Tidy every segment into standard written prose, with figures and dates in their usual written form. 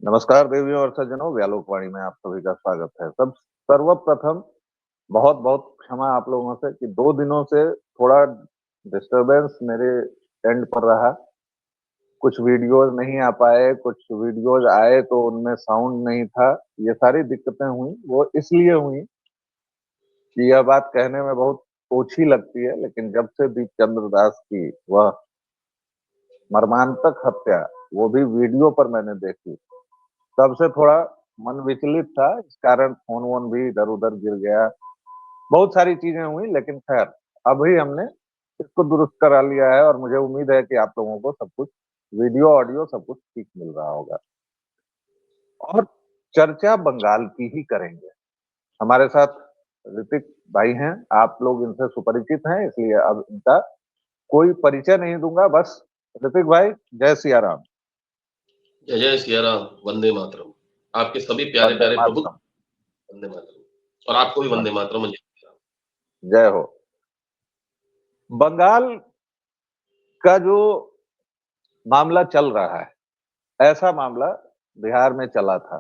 नमस्कार देवियों और सज्जनों, व्यालोकवाणी में आप सभी का स्वागत है। सब सर्वप्रथम बहुत बहुत क्षमा आप लोगों से कि 2 दिनों से थोड़ा डिस्टरबेंस मेरे एंड पर रहा। कुछ वीडियोस नहीं आ पाए, कुछ वीडियोस आए तो उनमें साउंड नहीं था। ये सारी दिक्कतें हुई, वो इसलिए हुई कि यह बात कहने में बहुत ओछी लगती है, लेकिन जब से दीपचंद्र दास की वह मर्मांतक हत्या, वो भी वीडियो पर मैंने देखी, तब से थोड़ा मन विचलित था। इस कारण फोन वोन भी इधर उधर गिर गया, बहुत सारी चीजें हुई, लेकिन खैर अभी हमने इसको दुरुस्त करा लिया है और मुझे उम्मीद है कि आप लोगों को सब कुछ वीडियो ऑडियो सब कुछ ठीक मिल रहा होगा। और चर्चा बंगाल की ही करेंगे। हमारे साथ ऋतिक भाई हैं, आप लोग इनसे सुपरिचित हैं, इसलिए अब इनका कोई परिचय नहीं दूंगा। बस ऋतिक भाई, जय सिया राम। जय जय सिया राम, वंदे मातरम। आपके सभी प्यारे वंदे प्यारे प्रभु मातरम। वंदे मातरम, और आपको भी वंदे मातरम। जय हो। बंगाल का जो मामला चल रहा है, ऐसा मामला बिहार में चला था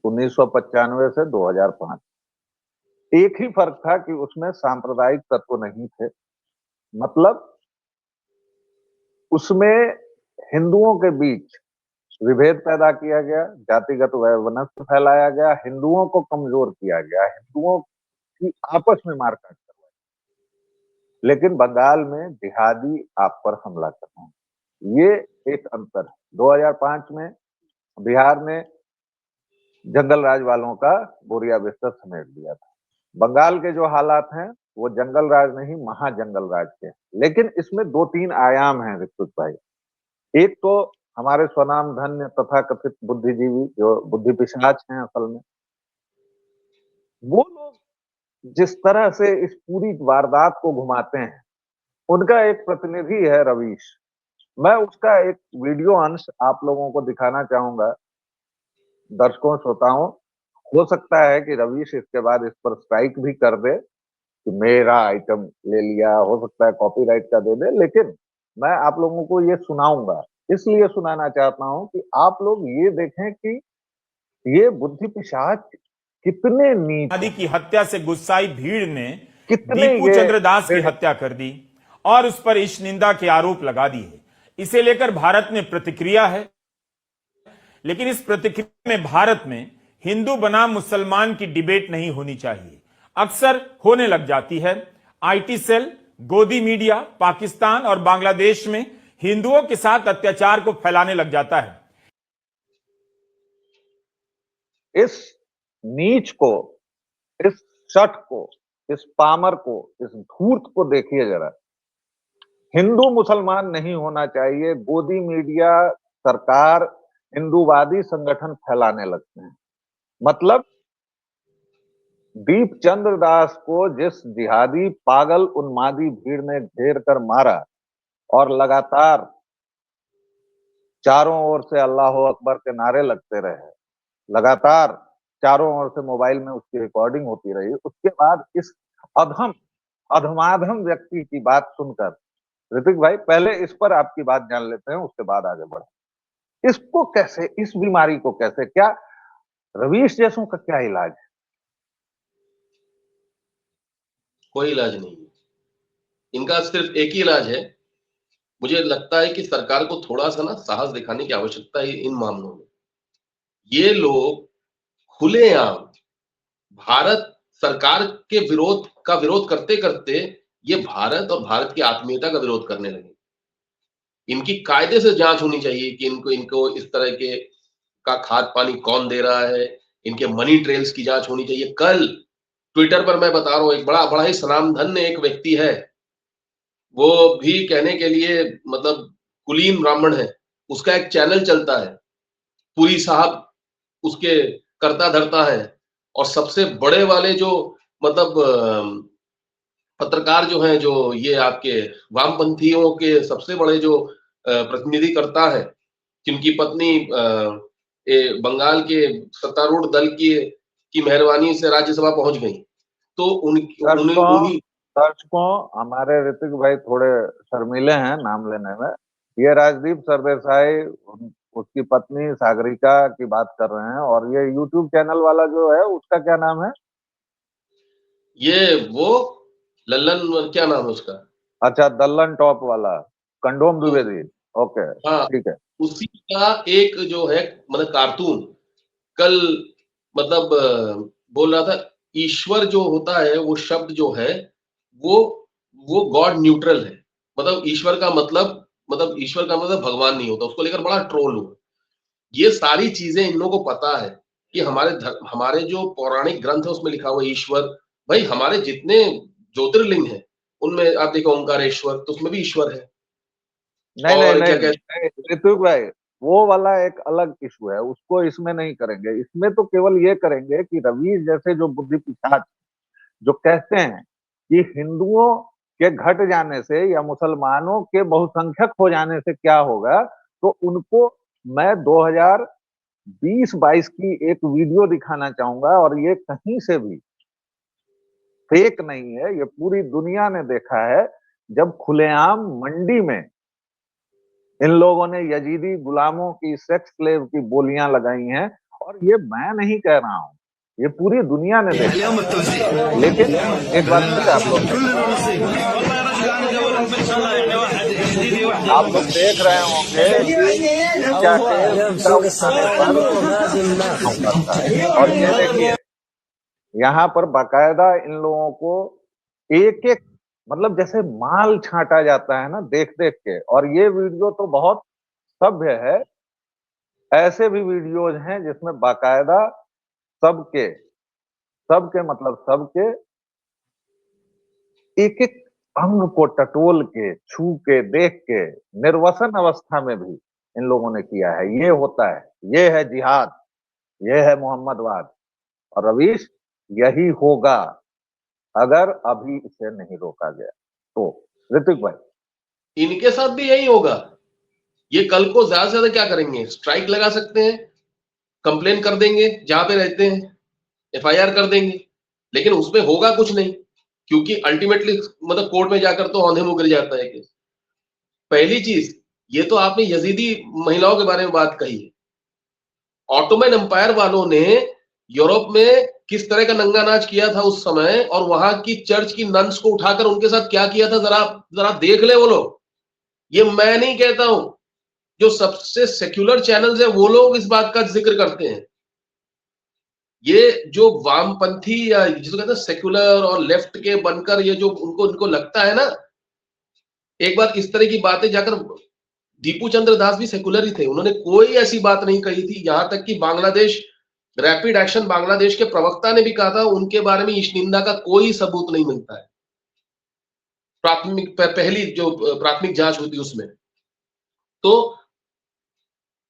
1995 से 2005। एक ही फर्क था कि उसमें सांप्रदायिक तत्व नहीं थे। मतलब उसमें हिंदुओं के बीच विभेद पैदा किया गया, जातिगत वैमनस्य फैलाया गया, हिंदुओं को कमजोर किया गया, हिंदुओं की आपस में मारकाट करवाई। लेकिन बंगाल में जिहादी आप पर हमला करना, ये एक अंतर है। 2005 में बिहार ने जंगल राज वालों का बोरिया बिस्तर समेट दिया था। बंगाल के जो हालात हैं वो जंगल राज नहीं, महाजंगल राज के। लेकिन इसमें 2-3 आयाम हैं ऋतुज भाई। एक तो हमारे स्वनाम धन्य तथा कथित बुद्धिजीवी, जो बुद्धि पिशाच हैं असल में, वो लोग जिस तरह से इस पूरी वारदात को घुमाते हैं, उनका एक प्रतिनिधि है रवीश। मैं उसका एक वीडियो अंश आप लोगों को दिखाना चाहूंगा, दर्शकों श्रोताओं। हो सकता है कि रवीश इसके बाद इस पर स्ट्राइक भी कर दे कि मेरा आइटम ले लिया, हो सकता है कॉपीराइट का दे दे, लेकिन मैं आप लोगों को ये सुनाऊंगा। इसलिए सुनाना चाहता हूं कि आप लोग ये देखें कि ये बुद्धि पिशाच कितने नीच आदि हैं, की हत्या से गुस्साई भीड़ ने कितने दीपू ये चंद्र दास की हत्या कर दी और उस पर ईश निंदा के आरोप लगा दिए। इसे लेकर भारत में प्रतिक्रिया है, लेकिन इस प्रतिक्रिया में भारत में हिंदू बनाम मुसलमान की डिबेट नहीं होनी चाहिए। अक्सर होने लग जाती है। आईटी सेल, गोदी मीडिया पाकिस्तान और बांग्लादेश में हिंदुओं के साथ अत्याचार को फैलाने लग जाता है। इस नीच को, इस शठ को, इस पामर को, इस धूर्त को देखिए जरा। हिंदू मुसलमान नहीं होना चाहिए, गोदी मीडिया, सरकार, हिंदूवादी संगठन फैलाने लगते हैं। मतलब दीपचंद्र दास को जिस जिहादी पागल उन्मादी भीड़ ने घेर कर मारा और लगातार चारों ओर से अल्लाह अकबर के नारे लगते रहे, लगातार चारों ओर से मोबाइल में उसकी रिकॉर्डिंग होती रही, उसके बाद इस अधम अधमाधम व्यक्ति की बात सुनकर, ऋतिक भाई पहले इस पर आपकी बात जान लेते हैं, उसके बाद आगे बढ़े। इसको कैसे, इस बीमारी को कैसे, क्या रवीश जैसों का क्या इलाज है? कोई इलाज नहीं है इनका, सिर्फ एक ही इलाज है। मुझे लगता है कि सरकार को थोड़ा सा ना साहस दिखाने की आवश्यकता है इन मामलों में। ये लोग खुलेआम भारत सरकार के विरोध करते करते ये भारत और भारत की आत्मीयता का विरोध करने लगे। इनकी कायदे से जांच होनी चाहिए कि इनको इनको इस तरह के का खाद पानी कौन दे रहा है। इनके मनी ट्रेल्स की जांच होनी चाहिए। कल ट्विटर पर मैं बता रहा हूँ, एक बड़ा बड़ा ही सनामधन्य एक व्यक्ति है, वो भी कहने के लिए मतलब कुलीन ब्राह्मण है, उसका एक चैनल चलता है, पुरी साहब उसके करता धरता है। और सबसे बड़े वाले जो मतलब पत्रकार जो हैं, जो ये आपके वामपंथियों के सबसे बड़े जो प्रतिनिधि करता है, जिनकी पत्नी बंगाल के सत्तारूढ़ दल की मेहरबानी से राज्यसभा पहुंच गई, तो उन्हीं दर्शकों हमारे ऋतिक भाई थोड़े शर्मीले हैं नाम लेने में। ये राजदीप सरदेसाई उसकी पत्नी सागरिका की बात कर रहे हैं। और ये यूट्यूब चैनल वाला जो है उसका क्या नाम है? ये वो लल्लन, क्या नाम है उसका? अच्छा, दल्लन टॉप वाला, कंडोम तो द्विवेदी। ओके, हाँ, ठीक है। उसी का एक जो है मतलब कार्टून कल मतलब बोल रहा था, ईश्वर जो होता है वो शब्द जो है वो वो गॉड न्यूट्रल है। मतलब ईश्वर का मतलब भगवान नहीं होता, उसको लेकर बड़ा ट्रोल हुआ। ये सारी चीजें इन लोगों को पता है कि हमारे जो पौराणिक ग्रंथ है उसमें लिखा हुआ है ईश्वर। भाई हमारे जितने ज्योतिर्लिंग हैं उनमें आप देखो ओंकारेश्वर, तो उसमें भी ईश्वर है। नहीं नहीं और क्या नहीं कहते नहीं, ऋतुक भाई, वो वाला एक अलग इशू है, उसको इसमें नहीं करेंगे। इसमें तो केवल ये करेंगे कि रवीश जैसे जो बुद्धि पिशाच जो कहते हैं कि हिंदुओं के घट जाने से या मुसलमानों के बहुसंख्यक हो जाने से क्या होगा, तो उनको मैं 2020-22 की एक वीडियो दिखाना चाहूंगा। और ये कहीं से भी फेक नहीं है, ये पूरी दुनिया ने देखा है। जब खुलेआम मंडी में इन लोगों ने यजीदी गुलामों की, सेक्स स्लेव की बोलियां लगाई हैं, और ये मैं नहीं कह रहा हूं, ये पूरी दुनिया ने देखा है। लेकिन एक बात फिर आप लोग देख रहे होंगे कि क्या और ये देखिए यहाँ पर बाकायदा इन लोगों को एक एक मतलब जैसे माल छांटा जाता है ना, देख देख के। और ये वीडियो तो बहुत सभ्य है। ऐसे भी वीडियोज हैं जिसमें बाकायदा सबके सबके मतलब सबके एक एक अंग को टटोल के, छू के, देख के, निर्वसन अवस्था में भी इन लोगों ने किया है। ये होता है, ये है जिहाद, ये है मोहम्मदवाद। और रवीश, यही होगा अगर अभी इसे नहीं रोका गया तो। ऋतिक भाई, इनके साथ भी यही होगा। ये कल को ज्यादा से ज्यादा क्या करेंगे, स्ट्राइक लगा सकते हैं, कंप्लेन कर देंगे जहां पे रहते हैं, एफआईआर कर देंगे, लेकिन उसमें होगा कुछ नहीं, क्योंकि अल्टीमेटली मतलब कोर्ट में जाकर तो औंधे मुंह गिर जाता है केस। पहली चीज, ये तो आपने यजीदी महिलाओं के बारे में बात कही है। ऑटोमन एम्पायर वालों ने यूरोप में किस तरह का नंगा नाच किया था उस समय, और वहां की चर्च की नन्स को उठाकर उनके साथ क्या किया था, जरा जरा देख ले वो लोग। ये मैं नहीं कहता हूं, जो सबसे सेक्युलर चैनल्स है वो लोग इस बात का जिक्र करते हैं। ये जो वामपंथी या जिसको कहते हैं सेक्युलर और लेफ्ट के बनकर ये जो उनको उनको लगता है ना, एक बार इस तरह की बातें जाकर, दीपू चंद्र दास भी सेकुलर ही थे, उन्होंने कोई ऐसी बात नहीं कही थी। यहां तक कि बांग्लादेश रैपिड एक्शन बांग्लादेश के प्रवक्ता ने भी कहा था उनके बारे में इस निंदा का कोई सबूत नहीं मिलता है। पहली जो प्राथमिक जांच हुई थी उसमें तो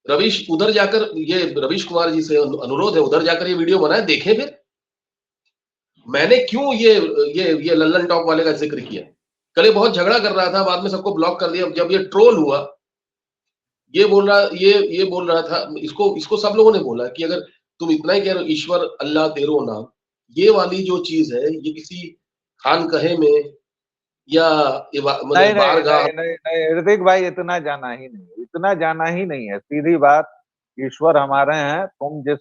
रवीश उधर जाकर, ये रवीश कुमार जी से अनुरोध है, उधर जाकर ये वीडियो बनाए, देखें। फिर मैंने क्यों ये लल्लन टॉप वाले का जिक्र किया, कल ये बहुत झगड़ा कर रहा था, बाद में सबको ब्लॉक कर दिया। जब ये ट्रोल हुआ, ये बोल रहा था, इसको इसको सब लोगों ने बोला कि अगर तुम इतना ही कह रहे हो ईश्वर अल्लाह तेरो नाम, ये वाली जो चीज है ये किसी खानकहे में या नहीं मतलब नहीं बारगाह। नहीं नहीं नहीं ऋतिक भाई, इतना जाना ही नहीं, इतना जाना ही नहीं है। सीधी बात, ईश्वर हमारे हैं। तुम जिस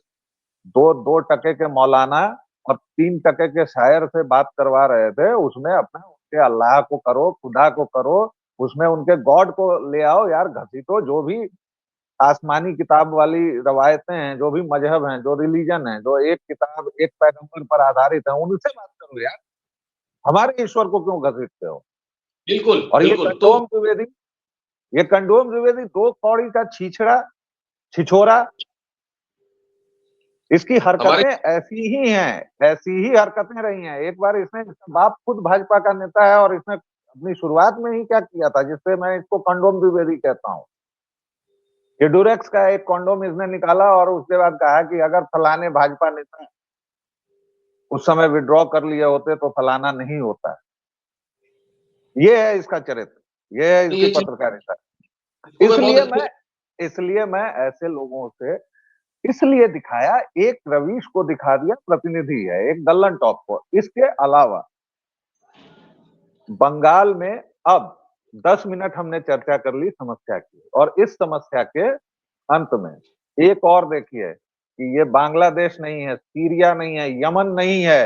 2 टके के मौलाना और 3 टके के शायर से बात करवा रहे थे, उसमें अपने उनके अल्लाह को करो, खुदा को करो, उसमें उनके गॉड को ले आओ यार। घसीटो जो भी आसमानी किताब वाली रवायतें हैं, जो भी मजहब हैं, जो रिलीजन है, जो एक किताब एक पैगंबर पर आधारित है, उनसे बात करो यार। हमारे ईश्वर को क्यों घसीटते हो? बिल्कुल और बिल्कुल। तो ये कंडोम द्विवेदी 2 कौड़ी का छीछड़ा, छिछोरा, इसकी हमारे हरकतें ऐसी ही हैं, ऐसी ही हरकतें रही हैं। एक बार इसने, इसका बाप खुद भाजपा का नेता है, और इसने अपनी शुरुआत में ही क्या किया था, जिससे मैं इसको कंडोम द्विवेदी कहता हूँ। ये ड्यूरेक्स का एक कंडोम इसने निकाला और उसके बाद कहा कि अगर फलाने भाजपा नेता उस समय विड्रॉ कर लिए होते तो फलाना नहीं होता। ये है इसका चरित्र, ये है इसकी ये चीज पत्रकारिता। को मैं बहुत अच्छे इसलिए मैं ऐसे लोगों से इसलिए दिखाया, एक रवीश को दिखा दिया प्रतिनिधि है, एक दल्लन टॉप को। इसके अलावा बंगाल में अब 10 मिनट हमने चर्चा कर ली समस्या की, और इस समस्या के अंत में एक और देखिए कि ये बांग्लादेश नहीं है, सीरिया नहीं है, यमन नहीं है,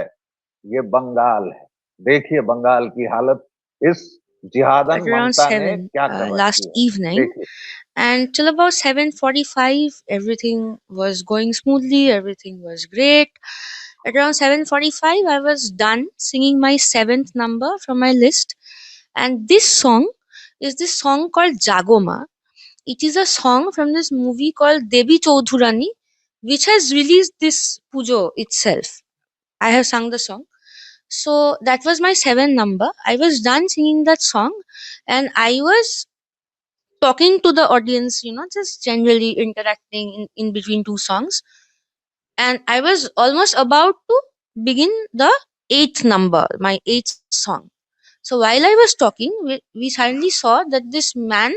ये बंगाल है। देखिए बंगाल की हालत इस जिहादन at around ममता ने 7 क्या कर रखी last है, evening, देखिए। and till about 7:45 everything was going smoothly, everything was great. At around 7:45 I was done singing my 7th number from my list, and this song is this song called Jagoma. It is a song from this movie called Devi Chaudhurani, which has released this pujo itself. I have sung the song. So that was my 7th number. I was done singing that song, and I was talking to the audience, just generally interacting in between two songs. And I was almost about to begin the 8th number, my 8th song. So while I was talking, we suddenly saw that this man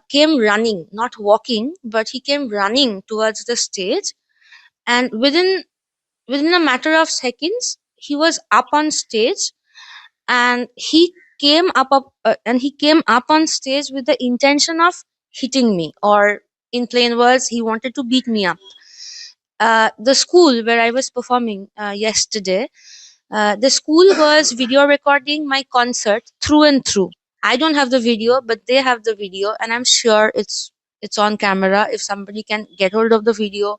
came running, not walking, but he came running towards the stage. And within a matter of seconds, he was up on stage, and he came up on stage with the intention of hitting me, or in plain words, he wanted to beat me up. The school where I was performing yesterday, the school was video recording my concert through and through. I don't have the video, but they have the video, and I'm sure it's on camera. If somebody can get hold of the video,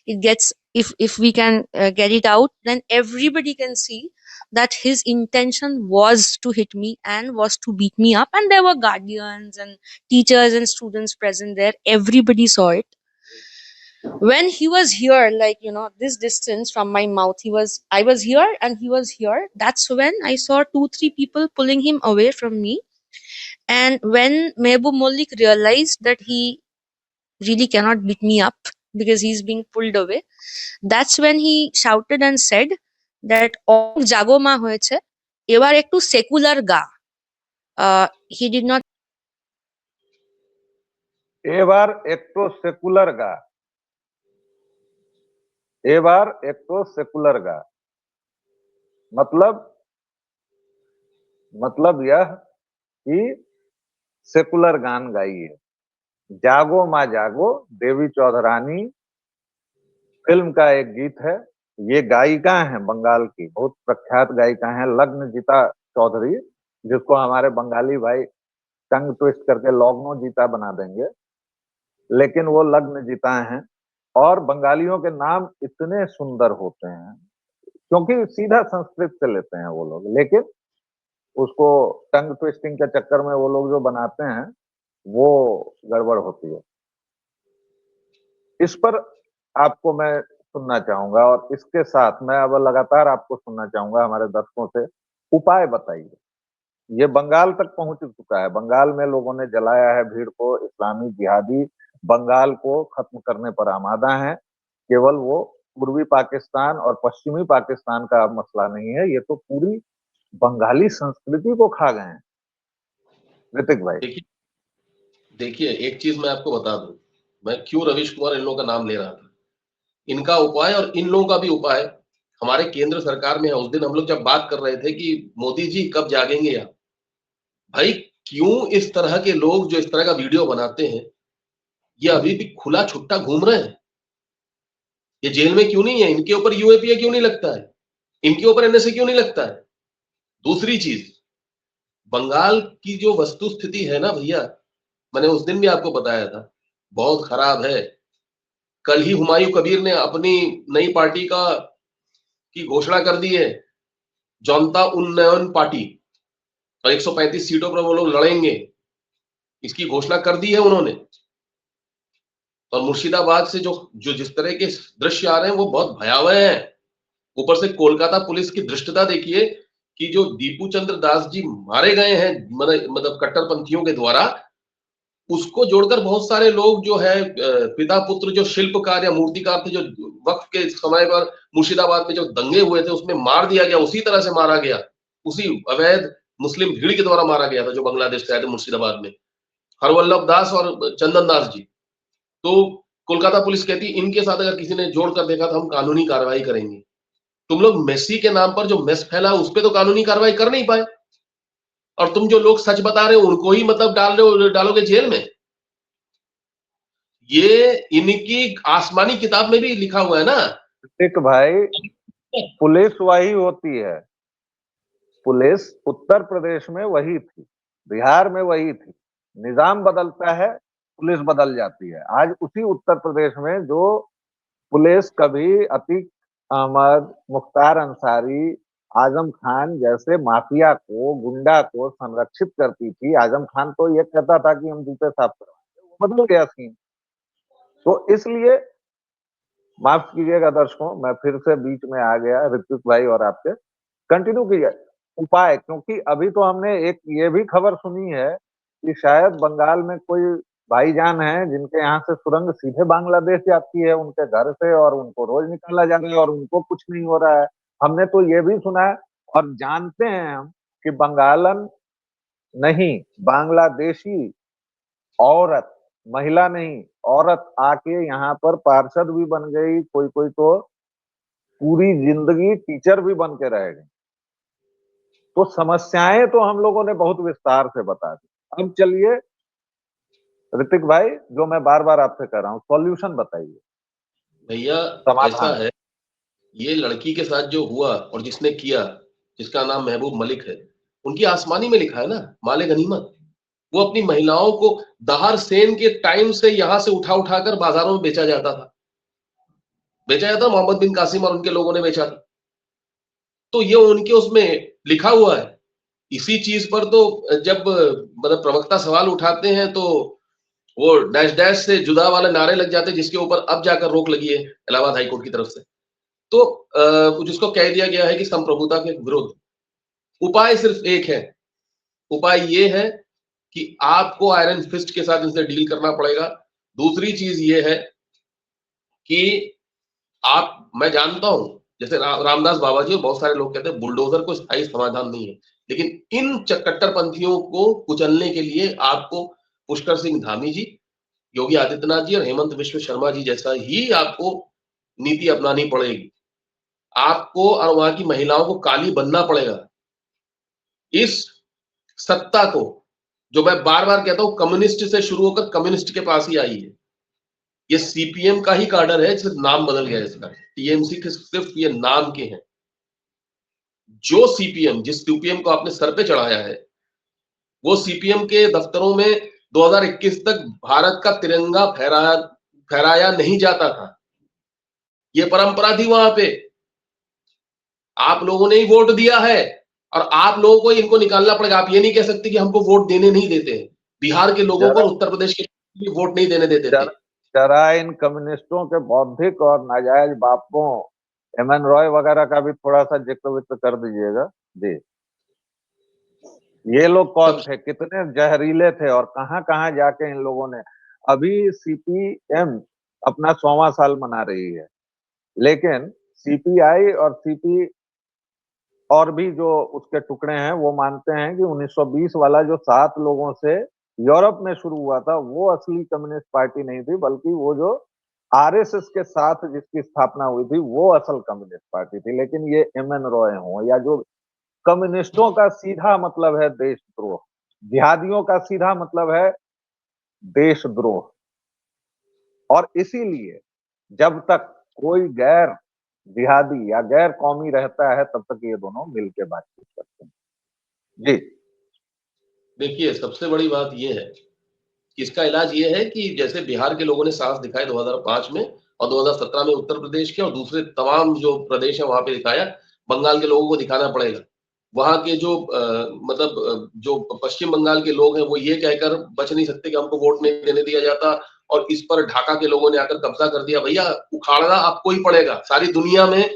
it gets if we can get it out, then everybody can see that his intention was to hit me and was to beat me up, and there were guardians and teachers and students present there. Everybody saw it. When he was here, like, this distance from my mouth, I was here and he was here. That's when I saw 2-3 people pulling him away from me. And when Mehboob Mullik realized that he really cannot beat me up because he's being pulled away, that's when he shouted and said that Jagoma hoyeche, ebar ekটু secular ga. He did not এবার একটু secular গা, এবার একটু secular गा, मतलब यह कि secular गान गाइए। जागो माँ जागो देवी चौधरानी फिल्म का एक गीत है। ये गायिका हैं बंगाल की, बहुत प्रख्यात गायिका हैं, लग्नजीता चौधरी, जिसको हमारे बंगाली भाई टंग ट्विस्ट करके लग्नो जीता बना देंगे, लेकिन वो लग्नजीता हैं। और बंगालियों के नाम इतने सुंदर होते हैं क्योंकि सीधा संस्कृत से लेते हैं वो लोग, लेकिन उसको टंग ट्विस्टिंग के चक्कर में वो लोग जो बनाते हैं वो गड़बड़ होती है। इस पर आपको मैं सुनना चाहूंगा, और इसके साथ मैं अब लगातार आपको सुनना चाहूंगा हमारे दर्शकों से, उपाय बताइए। ये बंगाल तक पहुंच चुका है, बंगाल में लोगों ने जलाया है भीड़ को, इस्लामी जिहादी बंगाल को खत्म करने पर आमादा हैं। केवल वो पूर्वी पाकिस्तान और पश्चिमी पाकिस्तान का मसला नहीं है, ये तो पूरी बंगाली संस्कृति को खा गए हैं। ऋतिक भाई देखिए एक चीज मैं आपको बता दूं, मैं क्यों रवीश कुमार इन लोगों का नाम ले रहा था। इनका उपाय और इन लोगों का भी उपाय हमारे केंद्र सरकार में है। उस दिन हम लोग जब बात कर रहे थे कि मोदी जी कब जागेंगे यार, भाई क्यों इस तरह के लोग जो इस तरह का वीडियो बनाते हैं ये अभी भी खुला छुट्टा घूम रहे हैं? ये जेल में क्यों नहीं है? इनके ऊपर यूएपीए क्यों नहीं लगता है? इनके ऊपर एनएसए क्यों नहीं लगता है? दूसरी चीज, बंगाल की जो वस्तु स्थिति है ना भैया, मैंने उस दिन भी आपको बताया था, बहुत खराब है। कल ही हुमायूं कबीर ने अपनी नई पार्टी की घोषणा कर दी है, जनता उन्नयन पार्टी, और 135 सीटों पर वो लोग लड़ेंगे, इसकी घोषणा कर दी है उन्होंने। और मुर्शिदाबाद से जो जिस तरह के दृश्य आ रहे हैं वो बहुत भयावह हैं। ऊपर से कोलकाता पुलिस की धृष्टता देखिए कि जो दीपू चंद्र दास जी मारे गए हैं मतलब कट्टरपंथियों के द्वारा, उसको जोड़कर बहुत सारे लोग जो है पिता पुत्र जो शिल्पकार या मूर्तिकार थे, जो वक्त के समय पर मुर्शिदाबाद में जो दंगे हुए थे उसमें मार दिया गया, उसी तरह से मारा गया, उसी अवैध मुस्लिम भीड़ के द्वारा मारा गया था जो बांग्लादेश से आए थे मुर्शिदाबाद में, हरवल्लभ दास और चंदन दास जी। तो कोलकाता पुलिस कहती इनके साथ अगर किसी ने जोड़कर देखा तो हम कानूनी कार्रवाई करेंगे। तुम लोग मेसी के नाम पर जो मेस फैला उस पर तो कानूनी कार्रवाई कर नहीं पाए, और तुम जो लोग सच बता रहे हो उनको ही मतलब डालोगे जेल में। ये इनकी आसमानी किताब में भी लिखा हुआ है ना। ऋतिक भाई, पुलिस वही होती है, पुलिस उत्तर प्रदेश में वही थी, बिहार में वही थी, निजाम बदलता है, पुलिस बदल जाती है। आज उसी उत्तर प्रदेश में जो पुलिस कभी अतीक अहमद, मुख्तार अंसारी, आजम खान जैसे माफिया को, गुंडा को संरक्षित करती थी, आजम खान तो ये कहता था कि हम जूते साफ करवाएंगे, वो बदल गया सीन। तो इसलिए माफ कीजिएगा दर्शकों, मैं फिर से बीच में आ गया ऋतिक भाई, और आपसे कंटिन्यू कीजिए उपाय, क्योंकि अभी तो हमने एक ये भी खबर सुनी है कि शायद बंगाल में कोई भाईजान है जिनके यहाँ से सुरंग सीधे बांग्लादेश जाती है उनके घर से, और उनको रोज निकाला जा रहा है और उनको कुछ नहीं हो रहा है। हमने तो ये भी सुना है और जानते हैं हम कि बंगालन नहीं, बांग्लादेशी औरत, महिला नहीं, औरत आके यहाँ पर पार्षद भी बन गई, कोई कोई तो पूरी जिंदगी टीचर भी बन के रह गई। तो समस्याएं तो हम लोगों ने बहुत विस्तार से बता दी। अब चलिए ऋतिक भाई, जो मैं बार बार आपसे कह रहा हूँ, सॉल्यूशन बताइए। भैया ऐसा है, ये लड़की के साथ जो हुआ और जिसने किया, जिसका नाम महबूब मलिक है, उनकी आसमानी में लिखा है ना, माले गनीमत। वो अपनी महिलाओं को दाहर सेन के टाइम से यहां से उठा उठाकर बाजारों में बेचा जाता था, मोहम्मद बिन कासिम और उनके लोगों ने बेचा था। तो ये उनके उसमें लिखा हुआ है। इसी चीज पर तो जब मतलब प्रवक्ता सवाल उठाते हैं तो वो डैश डैश से जुदा वाले नारे लग जाते हैं, जिसके ऊपर अब जाकर रोक लगी है इलाहाबाद हाईकोर्ट की तरफ से। तो जिसको कह दिया गया है कि संप्रभुता के विरुद्ध। उपाय सिर्फ एक है, उपाय ये है कि आपको आयरन फिस्ट के साथ इनसे डील करना पड़ेगा। दूसरी चीज ये है कि मैं जानता हूं, जैसे रामदास बाबा जी और बहुत सारे लोग कहते हैं बुलडोजर को स्थायी समाधान नहीं है, लेकिन इन कट्टरपंथियों को कुचलने के लिए आपको पुष्कर सिंह धामी जी, योगी आदित्यनाथ जी और हेमंत विश्व शर्मा जी जैसा ही आपको नीति अपनानी पड़ेगी। आपको और वहां की महिलाओं को काली बनना पड़ेगा। इस सत्ता को, जो मैं बार बार कहता हूं, कम्युनिस्ट से शुरू होकर कम्युनिस्ट के पास ही आई है। ये सीपीएम का ही कार्डर है, सिर्फ नाम बदल गया है इसका। टीएमसी के सिर्फ ये नाम के हैं। जो सीपीएम, जिस सीपीएम को आपने सर पे चढ़ाया है, वो सीपीएम के दफ्तरों में 2021 तक भारत का तिरंगा फहराया नहीं जाता था। ये परंपरा थी वहां पे। आप लोगों ने ही वोट दिया है और आप लोगों को इनको निकालना पड़ेगा। आप ये नहीं कह सकते कि हमको वोट देने नहीं देते हैं। बिहार के लोगों को, उत्तर प्रदेश के वोट नहीं देने देते थे। जरा इन कम्युनिस्टों के बौद्धिक और नाजायज बापों एमएन रॉय वगैरह का भी थोड़ा सा जिक्र विक्र कर दीजिएगा जी। ये लोग कौन थे, कितने जहरीले थे और कहां कहां जाके इन लोगों ने। अभी सीपीएम अपना 100वां साल मना रही है, लेकिन सीपीआई और सीपी और भी जो उसके टुकड़े हैं वो मानते हैं कि 1920 वाला जो 7 लोगों से यूरोप में शुरू हुआ था वो असली कम्युनिस्ट पार्टी नहीं थी, बल्कि वो जो आरएसएस के साथ जिसकी स्थापना हुई थी वो असल कम्युनिस्ट पार्टी थी। लेकिन ये एमएन रॉय हो या जो कम्युनिस्टों का सीधा मतलब है देशद्रोह, जिहादियों का सीधा मतलब है देशद्रोह। और इसीलिए जब तक कोई गैर जिहादी या गैर कौमी रहता है तब तक ये दोनों मिलकर बातचीत करते हैं जी। देखिए, सबसे बड़ी बात ये है कि इसका इलाज ये है कि जैसे बिहार के लोगों ने साहस दिखाए 2005 में और 2017 में उत्तर प्रदेश के और दूसरे तमाम जो प्रदेश है वहां पे दिखाया, बंगाल के लोगों को दिखाना पड़ेगा। वहां के जो जो पश्चिम बंगाल के लोग हैं वो ये कहकर बच नहीं सकते कि हमको वोट नहीं देने दिया जाता, और इस पर ढाका के लोगों ने आकर कब्जा कर दिया। भैया, उखाड़ना आपको ही पड़ेगा। सारी दुनिया में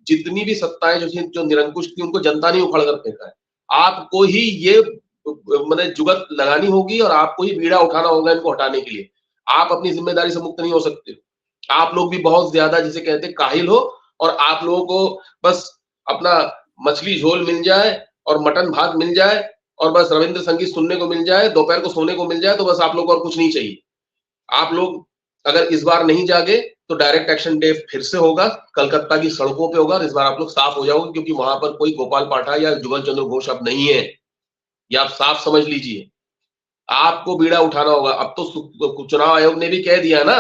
जितनी भी सत्ताएं जो निरंकुश थी उनको जनता ने उखाड़ कर फेंका है। आपको ही ये मतलब जुगत लगानी होगी और आपको ही बीड़ा उठाना होगा इनको हटाने के लिए। आप अपनी जिम्मेदारी से मुक्त नहीं हो सकते। आप लोग भी बहुत ज्यादा जिसे कहते हैं काहिल हो, और आप लोगों को बस अपना मछली झोल मिल जाए और मटन भात मिल जाए और बस रविंद्र संगीत सुनने को मिल जाए, दोपहर को सोने को मिल जाए, तो बस आप लोग को और कुछ नहीं चाहिए। आप लोग अगर इस बार नहीं जागे तो डायरेक्ट एक्शन डे फिर से होगा, कलकत्ता की सड़कों पे होगा। इस बार आप लोग साफ हो जाओगे, क्योंकि वहां पर कोई गोपाल पाठक या जुगल चंद्र घोष अब नहीं है। ये आप साफ समझ लीजिए। आपको बीड़ा उठाना होगा। अब तो चुनाव आयोग ने भी कह दिया ना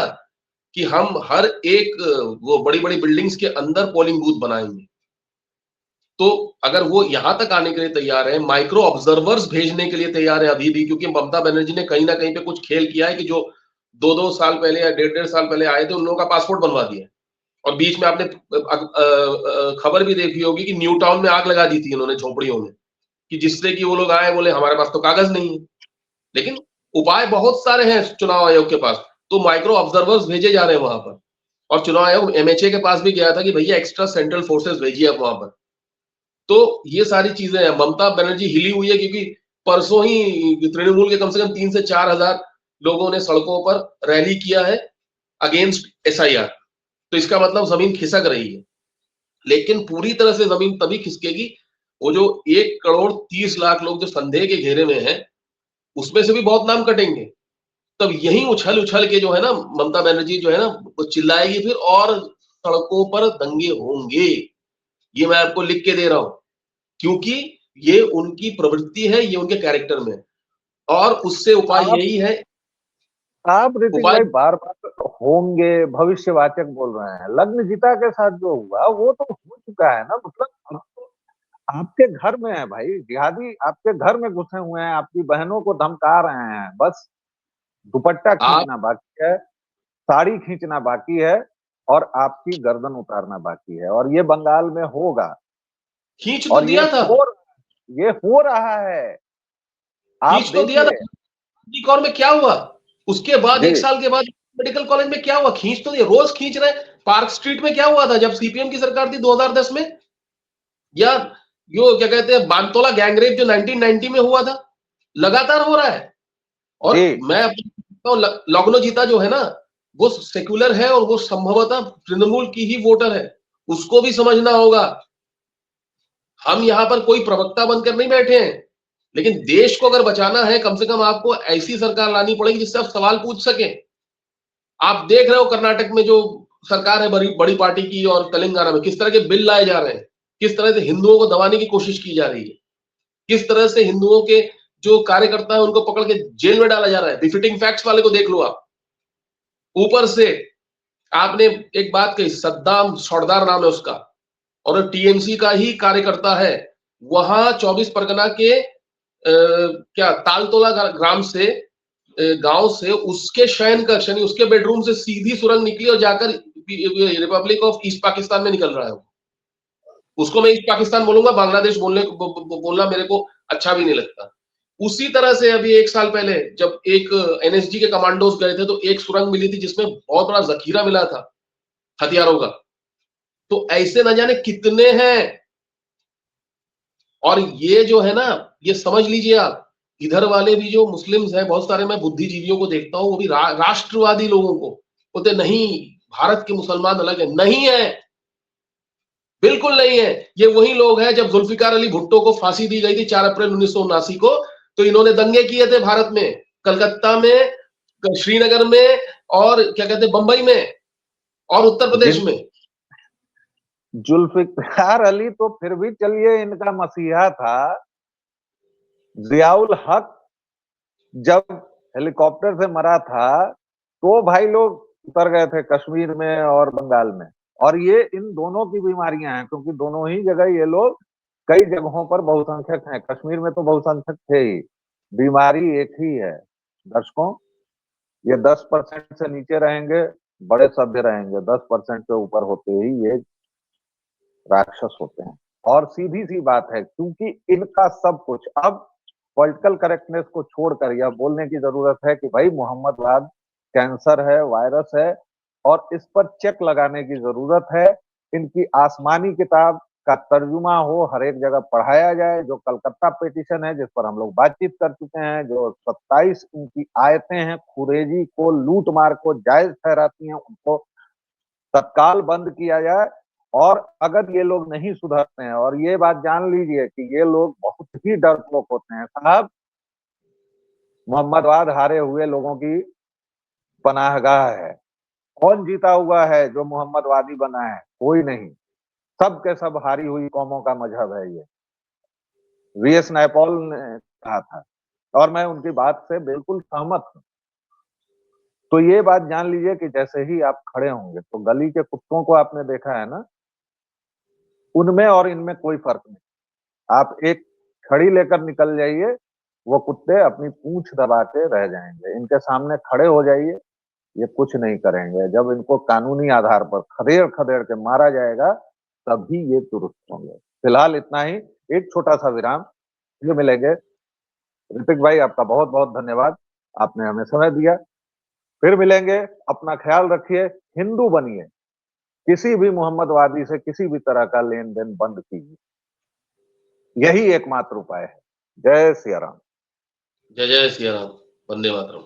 कि हम हर एक वो बड़ी-बड़ी बिल्डिंग्स के अंदर पोलिंग बूथ बनाएंगे। तो अगर वो यहां तक आने के लिए तैयार है, माइक्रो ऑब्जर्वर्स भेजने के लिए तैयार है अभी भी, क्योंकि ममता बनर्जी ने कहीं ना कहीं पे कुछ खेल किया है कि जो 2-2 साल पहले या 1.5 साल पहले आए थे उन लोगों का पासपोर्ट बनवा दिया। और बीच में आपने खबर भी देखी होगी कि न्यू टाउन में आग लगा दी थी इन्होंने झोपड़ियों में, कि जिससे कि वो लोग आए बोले हमारे पास तो कागज नहीं है। लेकिन उपाय बहुत सारे हैं चुनाव आयोग के पास, तो माइक्रो ऑब्जर्वर्स भेजे जा रहे हैं वहां पर। और चुनाव आयोग एमएचए के पास भी गया था कि भैया एक्स्ट्रा सेंट्रल फोर्सेस भेजिए आप वहां पर। तो ये सारी चीजें हैं। ममता बनर्जी हिली हुई है क्योंकि परसों ही तृणमूल के कम से कम 3 से 4 हजार लोगों ने सड़कों पर रैली किया है अगेंस्ट एसआईआर। तो इसका मतलब जमीन खिसक रही है, लेकिन पूरी तरह से जमीन तभी खिसकेगी वो जो 1,30,00,000 लोग जो संदेह के घेरे में हैं, उसमें से भी बहुत नाम कटेंगे। तब यही उछल उछल के जो है ना ममता बनर्जी जो है ना वो चिल्लाएगी फिर, और सड़कों पर दंगे होंगे। ये मैं आपको लिख के दे रहा हूं, क्योंकि ये उनकी प्रवृत्ति है, ये उनके कैरेक्टर में। और उससे उपाय आप यही है। आप ऋतिक उपाय भाई बार बार होंगे भविष्यवाचक बोल रहे हैं। लग्नजिता के साथ जो हुआ वो तो हो चुका है ना। मतलब अब तो आपके घर में है भाई, जिहादी आपके घर में घुसे हुए हैं, आपकी बहनों को धमका रहे हैं। बस दुपट्टा आप खींचना बाकी है, साड़ी खींचना बाकी है, और आपकी गर्दन उतारना बाकी है। और ये बंगाल में होगा, खींच तो और दिया था, ये हो रहा है। आप खींच तो दिया था। देखिए कौर में क्या हुआ? उसके बाद जी। 1 साल के बाद मेडिकल कॉलेज में क्या हुआ? खींच तो दिया, रोज खींच रहे। पार्क स्ट्रीट में क्या हुआ था जब सीपीएम की सरकार थी 2010 में? या जो क्या कहते हैं बानतोला गैंगरेप जो 1990 में हुआ था, लगातार हो रहा है। और जी। मैं अपना लग्नो जीता जो है ना, वो सेक्युलर है और वो संभवतः तृणमूल की ही वोटर है। उसको भी समझना होगा। हम यहां पर कोई प्रवक्ता बनकर नहीं बैठे हैं, लेकिन देश को अगर बचाना है कम से कम आपको ऐसी सरकार लानी पड़ेगी जिससे आप सवाल पूछ सकें। आप देख रहे हो कर्नाटक में जो सरकार है बड़ी बड़ी पार्टी की, और तेलंगाना में किस तरह के बिल लाए जा रहे हैं, किस तरह से हिंदुओं को दबाने की कोशिश की जा रही है, किस तरह से हिंदुओं के जो कार्यकर्ता है उनको पकड़ के जेल में डाला जा रहा है। बिफिटिंग फैक्ट्स वाले को देख लो आप। ऊपर से आपने एक बात कही, सद्दाम सरदार नाम है उसका, और टीएमसी का ही कार्यकर्ता है। वहां 24 परगना के क्या तालतोला ग्राम से गांव से उसके शयन कक्ष यानी उसके बेडरूम से सीधी सुरंग निकली और जाकर रिपब्लिक ऑफ ईस्ट पाकिस्तान में निकल रहा है। उसको मैं ईस्ट पाकिस्तान बोलूंगा, बांग्लादेश बोलना मेरे को अच्छा भी नहीं लगता। उसी तरह से अभी 1 साल पहले जब एक एनएसजी के कमांडोज गए थे तो एक सुरंग मिली थी जिसमें बहुत बड़ा जखीरा मिला था हथियारों का। तो ऐसे न जाने कितने हैं। और ये जो है ना, ये समझ लीजिए आप, इधर वाले भी जो मुस्लिम्स हैं बहुत सारे, मैं बुद्धिजीवियों को देखता हूं, वो भी राष्ट्रवादी लोगों को बोलते नहीं भारत के मुसलमान अलग है। नहीं है, बिल्कुल नहीं है। ये वही लोग हैं, जब जुल्फिकार अली भुट्टो को फांसी दी गई थी 4 अप्रैल 1979 को, तो इन्होंने दंगे किए थे भारत में, कलकत्ता में, श्रीनगर में, और क्या कहते हैं बंबई में, और उत्तर प्रदेश जिन में। जुल्फिकार अली तो फिर भी चलिए इनका मसीहा था। जियाउल हक जब हेलीकॉप्टर से मरा था तो भाई लोग उतर गए थे कश्मीर में और बंगाल में। और ये इन दोनों की बीमारियां हैं, क्योंकि दोनों ही जगह ये लोग कई जगहों पर बहुसंख्यक हैं। कश्मीर में तो बहुसंख्यक थे ही, बीमारी एक ही है। दर्शकों, ये 10% से नीचे रहेंगे बड़े सभ्य रहेंगे, 10% से ऊपर होते ही ये राक्षस होते हैं। और सीधी सी बात है, क्योंकि इनका सब कुछ अब पॉलिटिकल करेक्टनेस को छोड़कर यह बोलने की जरूरत है कि भाई मोहम्मदवाद कैंसर है, वायरस है, और इस पर चेक लगाने की जरूरत है। इनकी आसमानी किताब का तर्जुमा हो, हर एक जगह पढ़ाया जाए। जो कलकत्ता पिटीशन है जिस पर हम लोग बातचीत कर चुके हैं, जो 27 इनकी आयतें हैं खुरेजी को, लूट मार को जायज ठहराती हैं, उनको तत्काल बंद किया जाए। और अगर ये लोग नहीं सुधरते हैं, और ये बात जान लीजिए कि ये लोग बहुत ही डरपोक होते हैं साहब। मोहम्मदवाद हारे हुए लोगों की पनाहगाह है। कौन जीता हुआ है जो मोहम्मदवादी बना है? कोई नहीं। सब के सब हारी हुई कौमों का मजहब है ये। वीएस नायपॉल ने कहा था और मैं उनकी बात से बिल्कुल सहमत हूं। तो ये बात जान लीजिए कि जैसे ही आप खड़े होंगे तो गली के कुत्तों को आपने देखा है ना, उनमें और इनमें कोई फर्क नहीं। आप एक छड़ी लेकर निकल जाइए, वो कुत्ते अपनी पूंछ दबा के रह जाएंगे। इनके सामने खड़े हो जाइए, ये कुछ नहीं करेंगे। जब इनको कानूनी आधार पर खदेड़ खदेड़ के मारा जाएगा तभी ये दुरुस्त होंगे। फिलहाल इतना ही, एक छोटा सा विराम, फिर मिलेंगे। ऋतिक भाई आपका बहुत बहुत धन्यवाद, आपने हमें समय दिया। फिर मिलेंगे, अपना ख्याल रखिए, हिंदू बनिए, किसी भी मोहम्मदवादी से किसी भी तरह का लेन देन बंद कीजिए, यही एकमात्र उपाय है। जय सिया राम। जय जय सिया राम, वंदे मातरम।